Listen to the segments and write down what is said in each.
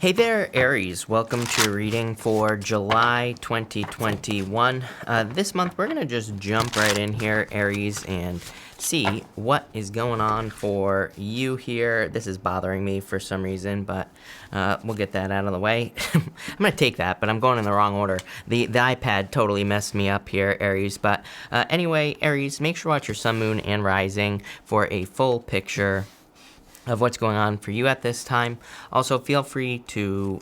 Hey there, Aries. Welcome to your reading for July 2021. This month, we're going to just jump right in here, Aries, and see what is going on for you here. This is bothering me for some reason, but we'll get that out of the way. I'm going to take that, but I'm going in the wrong order. The iPad totally messed me up here, Aries. But anyway, Aries, make sure to watch your sun, moon, and rising for a full picture of what's going on for you at this time. Also, feel free to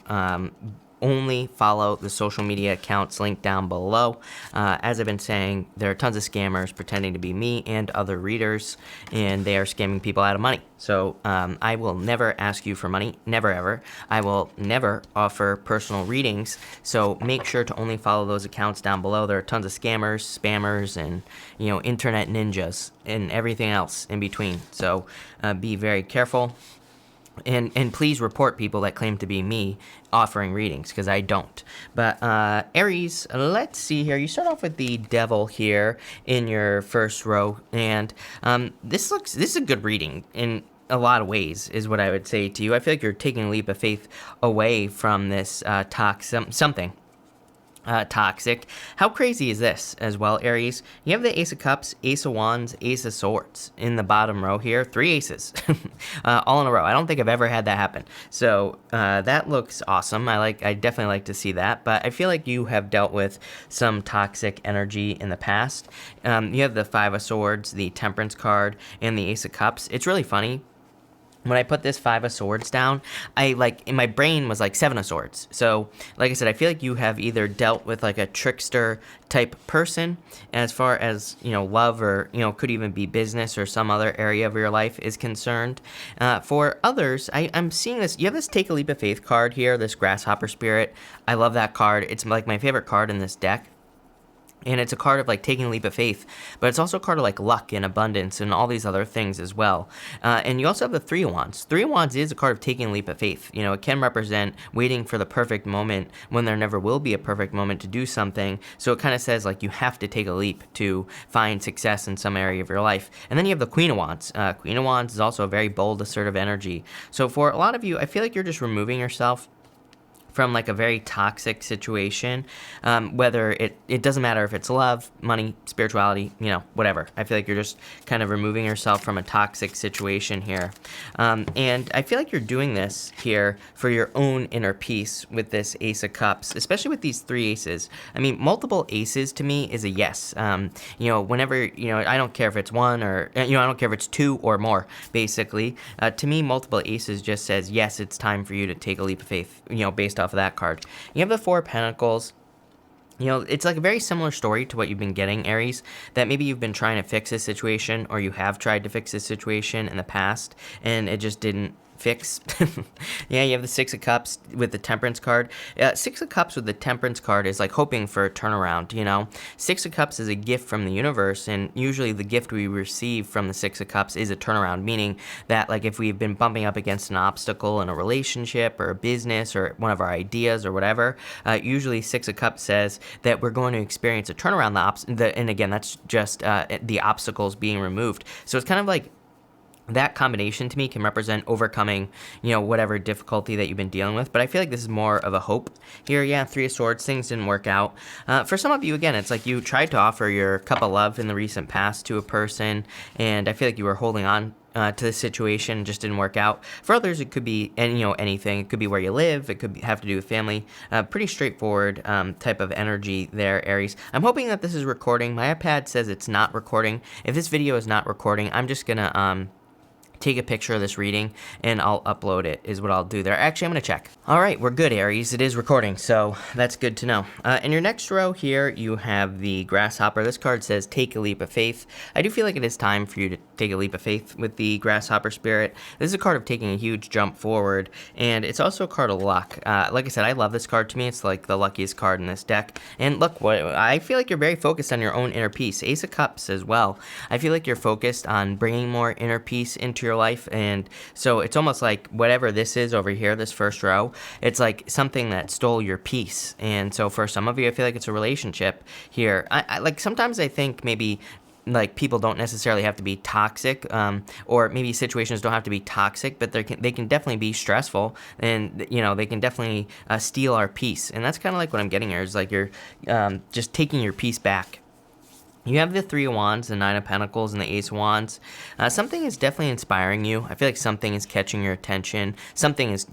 only follow the social media accounts linked down below. As I've been saying, there are tons of scammers pretending to be me and other readers, and they are scamming people out of money. So I will never ask you for money, never ever. I will never offer personal readings, so make sure to only follow those accounts down below. There are tons of scammers, spammers, and internet ninjas, and everything else in between. So be very careful. And please report people that claim to be me offering readings, because I don't. But Aries, let's see here. You start off with the Devil here in your first row, and this is a good reading in a lot of ways, is what I would say to you. I feel like you're taking a leap of faith away from this toxic. How crazy is this as well, Aries? You have the Ace of Cups, Ace of Wands, Ace of Swords in the bottom row here. 3 aces all in a row. I don't think I've ever had that happen. So that looks awesome. I definitely like to see that. But I feel like you have dealt with some toxic energy in the past. You have the 5 of Swords, the Temperance card, and the Ace of Cups. It's really funny. When I put this 5 of Swords down, in my brain was like 7 of Swords. So, like I said, I feel like you have either dealt with like a trickster type person as far as, love or, could even be business or some other area of your life is concerned. For others, I'm seeing this. You have this Take a Leap of Faith card here, this Grasshopper Spirit. I love that card. It's like my favorite card in this deck. And it's a card of taking a leap of faith, but it's also a card of luck and abundance and all these other things as well. And you also have the 3 of Wands. 3 of Wands is a card of taking a leap of faith. It can represent waiting for the perfect moment when there never will be a perfect moment to do something. So it kind of says you have to take a leap to find success in some area of your life. And then you have the Queen of Wands. Queen of Wands is also a very bold, assertive energy. So for a lot of you, I feel like you're just removing yourself from a very toxic situation, whether it doesn't matter if it's love, money, spirituality, whatever. I feel like you're just kind of removing yourself from a toxic situation here. And I feel like you're doing this here for your own inner peace with this Ace of Cups, especially with these 3 aces. I mean, multiple aces to me is a yes. Whenever, I don't care if it's 1 or, I don't care if it's 2 or more, basically. To me, multiple aces just says, yes, it's time for you to take a leap of faith, based off of that card. You have the 4 of Pentacles. It's a very similar story to what you've been getting, Aries, that maybe you've been trying to fix this situation, or you have tried to fix this situation in the past, and it just didn't fix. Yeah, you have the 6 of Cups with the Temperance card. 6 of Cups with the Temperance card is hoping for a turnaround, 6 of Cups is a gift from the universe, and usually the gift we receive from the 6 of Cups is a turnaround, meaning that if we've been bumping up against an obstacle in a relationship or a business or one of our ideas or whatever, usually 6 of Cups says that we're going to experience a turnaround, and again, that's just the obstacles being removed. So it's kind of that combination to me can represent overcoming, whatever difficulty that you've been dealing with. But I feel like this is more of a hope here. Yeah, 3 of Swords, things didn't work out. For some of you, again, it's you tried to offer your cup of love in the recent past to a person, and I feel like you were holding on to the situation, just didn't work out. For others, it could be anything. It could be where you live. It could have to do with family. Pretty straightforward type of energy there, Aries. I'm hoping that this is recording. My iPad says it's not recording. If this video is not recording, I'm just gonna take a picture of this reading and I'll upload it, is what I'll do there. Actually, I'm gonna check. All right, we're good, Aries. It is recording, so that's good to know. In your next row here, you have the Grasshopper. This card says take a leap of faith. I do feel like it is time for you to take a leap of faith with the Grasshopper Spirit. This is a card of taking a huge jump forward, and it's also a card of luck. Like I said, I love this card. To me, it's the luckiest card in this deck. And look, I feel like you're very focused on your own inner peace. Ace of Cups as well. I feel like you're focused on bringing more inner peace into your life, and so it's almost like whatever this is over here, this first row, it's something that stole your peace. And so for some of you, I feel like it's a relationship here. I sometimes I think maybe like people don't necessarily have to be toxic, or maybe situations don't have to be toxic, but they can definitely be stressful, and they can definitely steal our peace. And that's kind of like what I'm getting here, is like you're just taking your peace back. You have the Three of Wands, the Nine of Pentacles, and the Ace of Wands. Something is definitely inspiring you. I feel like something is catching your attention. Something is,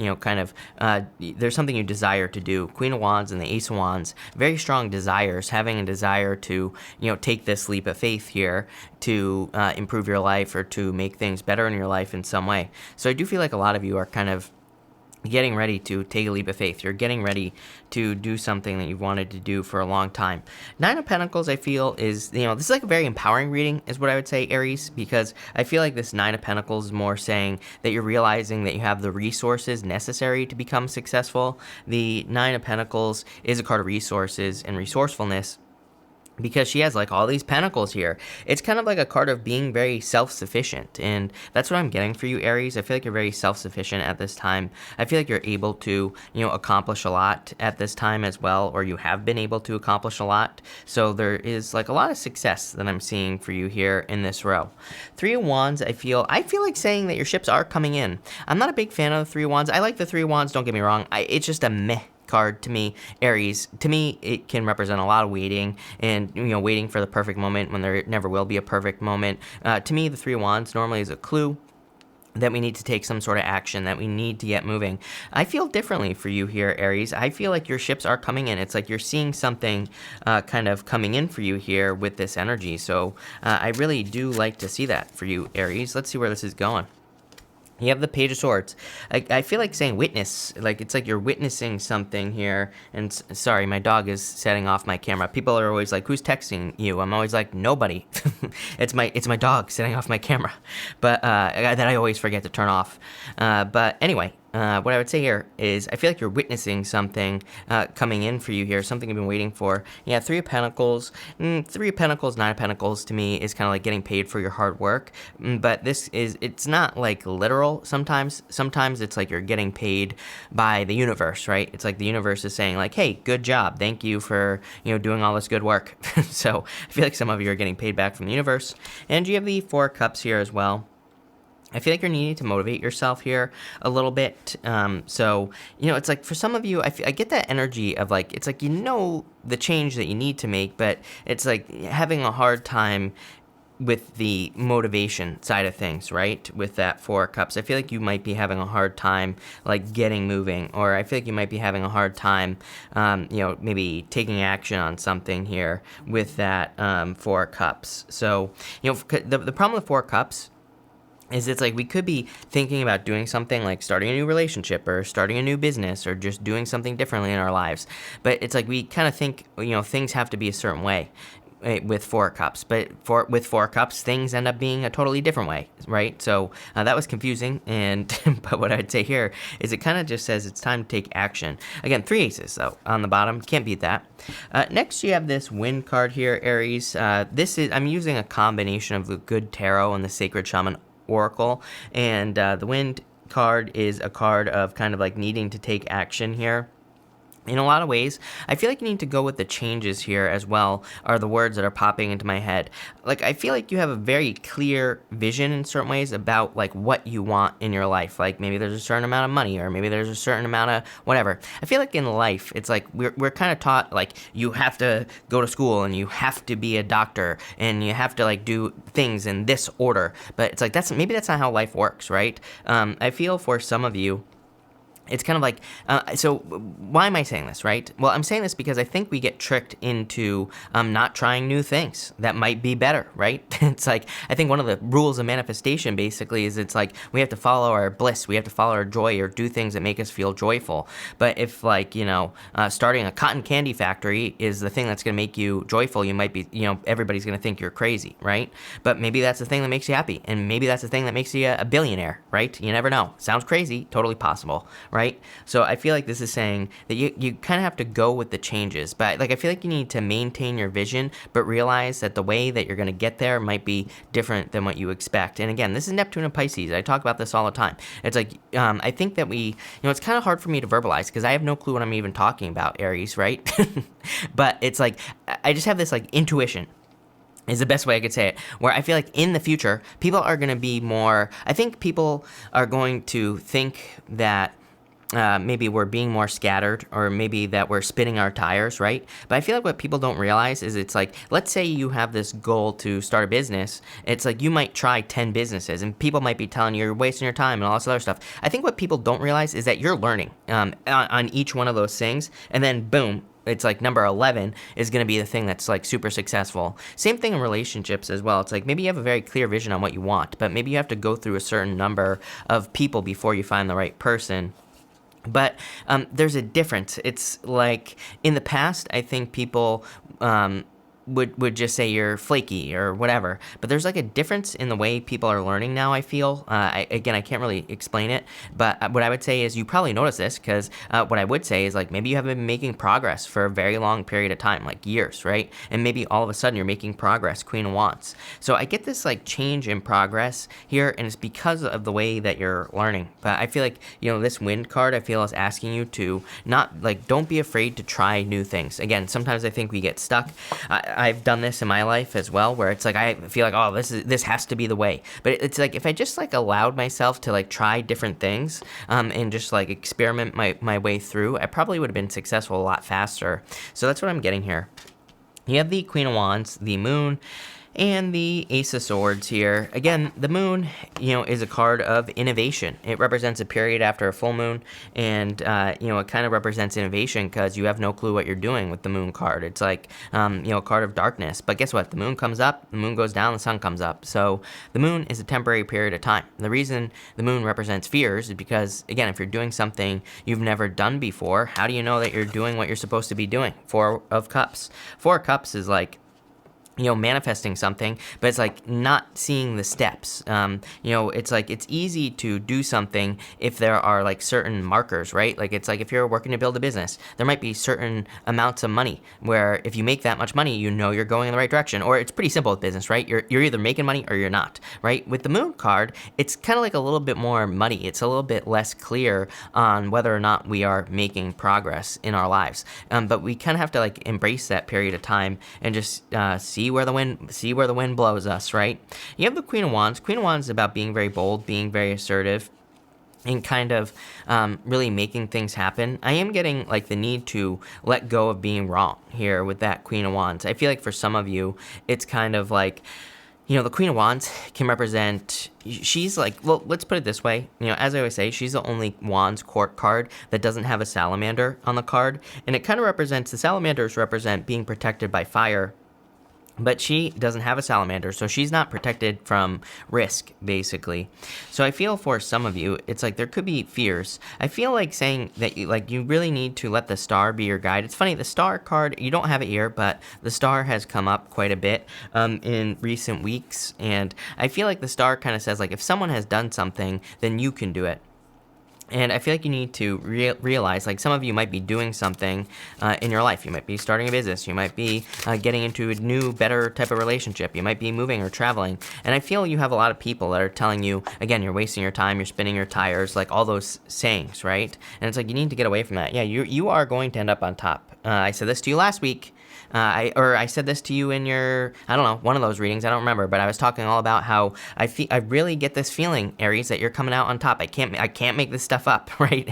there's something you desire to do. Queen of Wands and the Ace of Wands, very strong desires, having a desire to, take this leap of faith here to improve your life or to make things better in your life in some way. So I do feel like a lot of you are kind of getting ready to take a leap of faith. You're getting ready to do something that you've wanted to do for a long time. Nine of Pentacles, I feel, is, this is like a very empowering reading, is what I would say, Aries, because I feel like this Nine of Pentacles is more saying that you're realizing that you have the resources necessary to become successful. The Nine of Pentacles is a card of resources and resourcefulness, because she has like all these pentacles here. It's kind of like a card of being very self-sufficient, and that's what I'm getting for you, Aries. I feel like you're very self-sufficient at this time. I feel like you're able to, accomplish a lot at this time as well, or you have been able to accomplish a lot. So there is like a lot of success that I'm seeing for you here in this row. Three of Wands, I feel like saying that your ships are coming in. I'm not a big fan of the Three of Wands. I like the Three of Wands, don't get me wrong. It's just a meh card to me, Aries. To me, it can represent a lot of waiting, and waiting for the perfect moment when there never will be a perfect moment. To me, the Three of Wands normally is a clue that we need to take some sort of action, that we need to get moving. I feel differently for you here, Aries. I feel like your ships are coming in. It's like you're seeing something kind of coming in for you here with this energy. So I really do like to see that for you, Aries. Let's see where this is going. You have the Page of Swords. I feel like saying witness, like it's like you're witnessing something here. And sorry, my dog is setting off my camera. People are always like, "Who's texting you?" I'm always like, "Nobody." It's my dog setting off my camera, but that I always forget to turn off. But anyway. What I would say here is I feel like you're witnessing something coming in for you here, something you've been waiting for. Yeah, Three of Pentacles, Nine of Pentacles to me is kind of like getting paid for your hard work. But it's not like literal sometimes. Sometimes it's like you're getting paid by the universe, right? It's like the universe is saying like, "Hey, good job. Thank you for, doing all this good work." So I feel like some of you are getting paid back from the universe. And you have the Four of Cups here as well. I feel like you're needing to motivate yourself here a little bit. So, it's like for some of you, I get that energy of like, it's like, the change that you need to make, but it's like having a hard time with the motivation side of things, right? With that Four of Cups, I feel like you might be having a hard time like getting moving, or I feel like you might be having a hard time, maybe taking action on something here with that Four of Cups. So, the problem with Four of Cups is it's like we could be thinking about doing something like starting a new relationship or starting a new business or just doing something differently in our lives. But it's like we kind of think, things have to be a certain way with Four of Cups. But with Four of Cups, things end up being a totally different way, right? So that was confusing. And but what I'd say here is it kind of just says it's time to take action. Again, three aces, though, on the bottom. Can't beat that. Next, you have this Wind card here, Aries. I'm using a combination of the Good Tarot and the Sacred Shaman Oracle, and the Wind card is a card of kind of like needing to take action here. In a lot of ways, I feel like you need to go with the changes here as well, are the words that are popping into my head. Like, I feel like you have a very clear vision in certain ways about, like, what you want in your life. Like, maybe there's a certain amount of money, or maybe there's a certain amount of whatever. I feel like in life, it's like we're kind of taught, like, you have to go to school, and you have to be a doctor, and you have to, like, do things in this order. But it's like, maybe that's not how life works, right? I feel for some of you, it's kind of like, so why am I saying this, right? Well, I'm saying this because I think we get tricked into not trying new things that might be better, right? It's like, I think one of the rules of manifestation basically is it's like we have to follow our bliss, we have to follow our joy or do things that make us feel joyful. But if like, starting a cotton candy factory is the thing that's going to make you joyful, you might be, everybody's going to think you're crazy, right? But maybe that's the thing that makes you happy. And maybe that's the thing that makes you a billionaire, right? You never know. Sounds crazy, totally possible, right? So I feel like this is saying that you kind of have to go with the changes, but like I feel like you need to maintain your vision, but realize that the way that you're going to get there might be different than what you expect. And again, this is Neptune and Pisces. I talk about this all the time. It's like I think that it's kind of hard for me to verbalize because I have no clue what I'm even talking about, Aries, right? But it's like I just have this like intuition. is the best way I could say it, where I feel like in the future, people are going to be more, I think people are going to think that maybe we're being more scattered, or maybe that we're spinning our tires, right? But I feel like what people don't realize is it's like, let's say you have this goal to start a business. It's like you might try 10 businesses and people might be telling you you're wasting your time and all this other stuff. I think what people don't realize is that you're learning on each one of those things, and then boom, it's like number 11 is going to be the thing that's like super successful. Same thing in relationships as well. It's like maybe you have a very clear vision on what you want, but maybe you have to go through a certain number of people before you find the right person. But there's a difference. It's like in the past, I think people would just say you're flaky or whatever. But there's like a difference in the way people are learning now, I feel. Again, I can't really explain it. But what I would say is you probably notice this because what I would say is like maybe you have been making progress for a very long period of time, like years, right? And maybe all of a sudden you're making progress, Queen of Wands. So I get this like change in progress here, and it's because of the way that you're learning. But I feel like, this Wind card, I feel is asking you to not, like, don't be afraid to try new things. Again, sometimes I think we get stuck. I've done this in my life as well, where it's like I feel like, oh, this has to be the way. But it's like if I just like allowed myself to like try different things and just like experiment my way through, I probably would have been successful a lot faster. So that's what I'm getting here. You have the Queen of Wands, the Moon, and the Ace of Swords here. Again, the Moon, is a card of innovation. It represents a period after a full moon, and, it kind of represents innovation because you have no clue what you're doing with the Moon card. It's like, a card of darkness. But guess what? The Moon comes up, the Moon goes down, the Sun comes up. So the Moon is a temporary period of time. The reason the Moon represents fears is because, again, if you're doing something you've never done before, how do you know that you're doing what you're supposed to be doing? Four of Cups. Four of Cups is like, manifesting something, but it's like not seeing the steps. It's like it's easy to do something if there are like certain markers, right? Like it's like if you're working to build a business, there might be certain amounts of money where if you make that much money, you're going in the right direction. Or it's pretty simple with business, right? You're either making money or you're not, right? With the Moon card, it's kind of like a little bit more muddy. It's a little bit less clear on whether or not we are making progress in our lives. But we kind of have to like embrace that period of time and just see where the wind blows us, right? You have the Queen of Wands. Queen of Wands is about being very bold, being very assertive, and kind of really making things happen. I am getting like the need to let go of being wrong here with that Queen of Wands. I feel like for some of you, it's kind of like, the Queen of Wands can represent, she's like, well, let's put it this way. As I always say, she's the only Wands court card that doesn't have a salamander on the card. And it kind of represents, the salamanders represent being protected by fire. But she doesn't have a salamander, so she's not protected from risk, basically. So I feel for some of you, it's like there could be fears. I feel like saying that you really need to let the star be your guide. It's funny, the star card, you don't have it here, but the star has come up quite a bit in recent weeks. And I feel like the star kind of says, like, if someone has done something, then you can do it. And I feel like you need to realize, like, some of you might be doing something in your life. You might be starting a business. You might be getting into a new, better type of relationship. You might be moving or traveling. And I feel you have a lot of people that are telling you, again, you're wasting your time, you're spinning your tires, like all those sayings, right? And it's like you need to get away from that. Yeah, you are going to end up on top. I said this to you last week. I said this to you in your, I don't know, one of those readings, I don't remember, but I was talking all about how I really get this feeling, Aries, that you're coming out on top. I can't make this stuff up, right?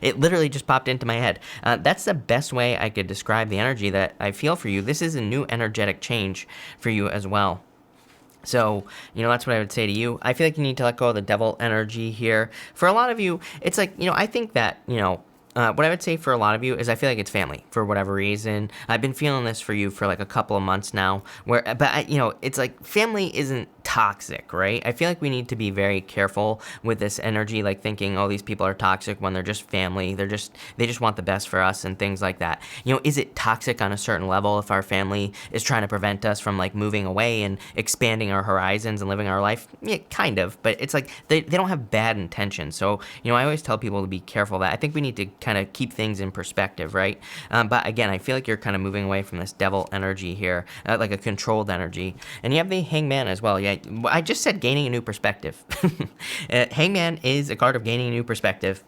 It literally just popped into my head. That's the best way I could describe the energy that I feel for you. This is a new energetic change for you as well. So, that's what I would say to you. I feel like you need to let go of the devil energy here. For a lot of you, it's like, I think that, what I would say for a lot of you is I feel like it's family for whatever reason. I've been feeling this for you for like a couple of months now, it's like family isn't toxic, right? I feel like we need to be very careful with this energy, like thinking, oh, these people are toxic when they're just family. They just want the best for us and things like that. Is it toxic on a certain level if our family is trying to prevent us from like moving away and expanding our horizons and living our life? Yeah, kind of, but it's like they don't have bad intentions. So, I always tell people to be careful of that. I think we need to kind of keep things in perspective, right? But again, I feel like you're kind of moving away from this devil energy here, like a controlled energy. And you have the Hangman as well. Yeah, I just said gaining a new perspective. Hangman is a card of gaining a new perspective.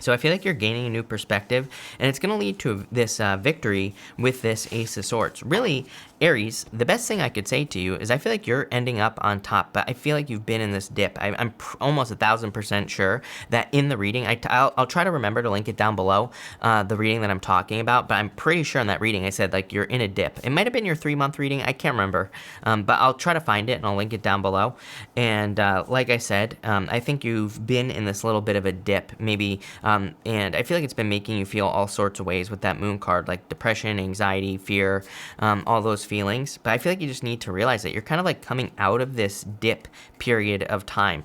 So I feel like you're gaining a new perspective, and it's going to lead to this victory with this Ace of Swords. Really, Aries, the best thing I could say to you is I feel like you're ending up on top, but I feel like you've been in this dip. I'm almost 1,000% sure that in the reading, I'll try to remember to link it down below, the reading that I'm talking about, but I'm pretty sure in that reading I said like you're in a dip. It might have been your 3-month reading, I can't remember, but I'll try to find it and I'll link it down below. And like I said, I think you've been in this little bit of a dip, maybe, and I feel like it's been making you feel all sorts of ways with that moon card, like depression, anxiety, fear, all those feelings. But I feel like you just need to realize that you're kind of like coming out of this dip period of time.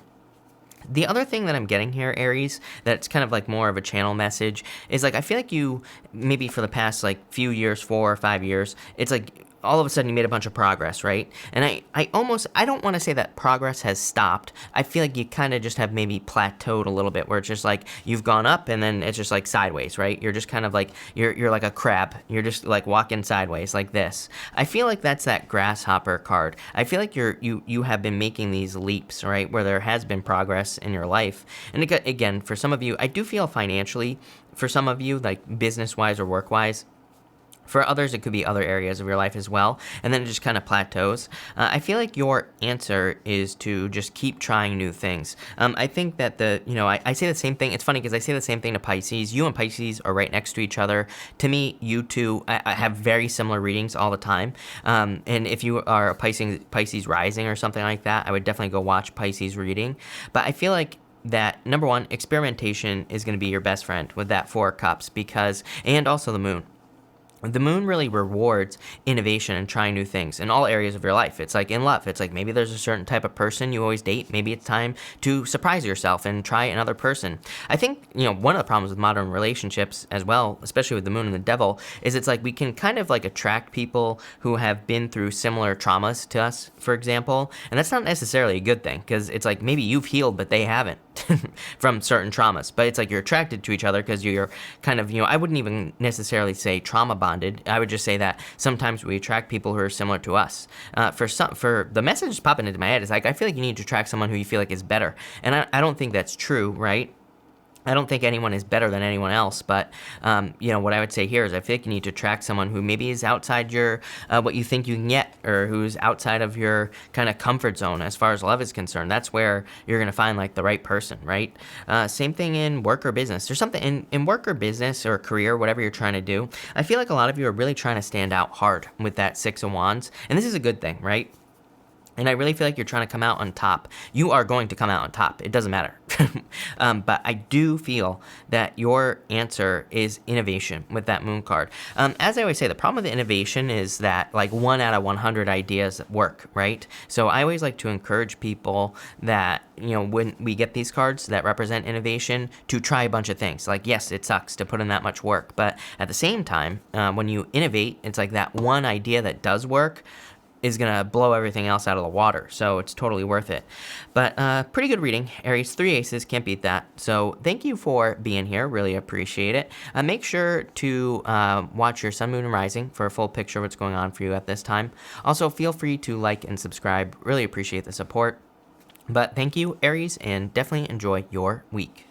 The other thing that I'm getting here, Aries, that's kind of like more of a channel message is like I feel like you, maybe for the past like few years, 4 or 5 years, it's like all of a sudden you made a bunch of progress, right? And I don't want to say that progress has stopped. I feel like you kind of just have maybe plateaued a little bit, where it's just like you've gone up and then it's just like sideways, right? You're just kind of like, you're like a crab. You're just like walking sideways like this. I feel like that's that grasshopper card. I feel like you have been making these leaps, right? Where there has been progress in your life. And again, for some of you, I do feel financially, for some of you, like business-wise or work-wise, for others, it could be other areas of your life as well, and then it just kind of plateaus. I feel like your answer is to just keep trying new things. I think that I say the same thing. It's funny because I say the same thing to Pisces. You and Pisces are right next to each other. To me, you two, I have very similar readings all the time. And if you are a Pisces rising or something like that, I would definitely go watch Pisces reading. But I feel like that, number one, experimentation is going to be your best friend with that 4 of Cups, and also the moon. The moon really rewards innovation and trying new things in all areas of your life. It's like in love. It's like maybe there's a certain type of person you always date. Maybe it's time to surprise yourself and try another person. I think, one of the problems with modern relationships as well, especially with the moon and the devil, is it's like we can kind of like attract people who have been through similar traumas to us, for example. And that's not necessarily a good thing, because it's like maybe you've healed, but they haven't from certain traumas. But it's like you're attracted to each other because you're kind of, I wouldn't even necessarily say trauma bonded. I would just say that sometimes we attract people who are similar to us. For the message popping into my head is like, I feel like you need to attract someone who you feel like is better. And I don't think that's true, right? I don't think anyone is better than anyone else, but, what I would say here is I feel like you need to attract someone who maybe is outside your, what you think you can get, or who's outside of your kind of comfort zone as far as love is concerned. That's where you're going to find like the right person, right? Same thing in work or business. There's something in work or business or career, whatever you're trying to do. I feel like a lot of you are really trying to stand out hard with that 6 of Wands, and this is a good thing, right? And I really feel like you're trying to come out on top. You are going to come out on top. It doesn't matter. But I do feel that your answer is innovation with that moon card. As I always say, the problem with innovation is that like 1 out of 100 ideas work, right? So I always like to encourage people that, when we get these cards that represent innovation, to try a bunch of things. Like, yes, it sucks to put in that much work. But at the same time, when you innovate, it's like that one idea that does work is going to blow everything else out of the water. So it's totally worth it. But pretty good reading. Aries, 3 aces, can't beat that. So thank you for being here. Really appreciate it. Make sure to watch your sun, moon, and rising for a full picture of what's going on for you at this time. Also, feel free to like and subscribe. Really appreciate the support. But thank you, Aries, and definitely enjoy your week.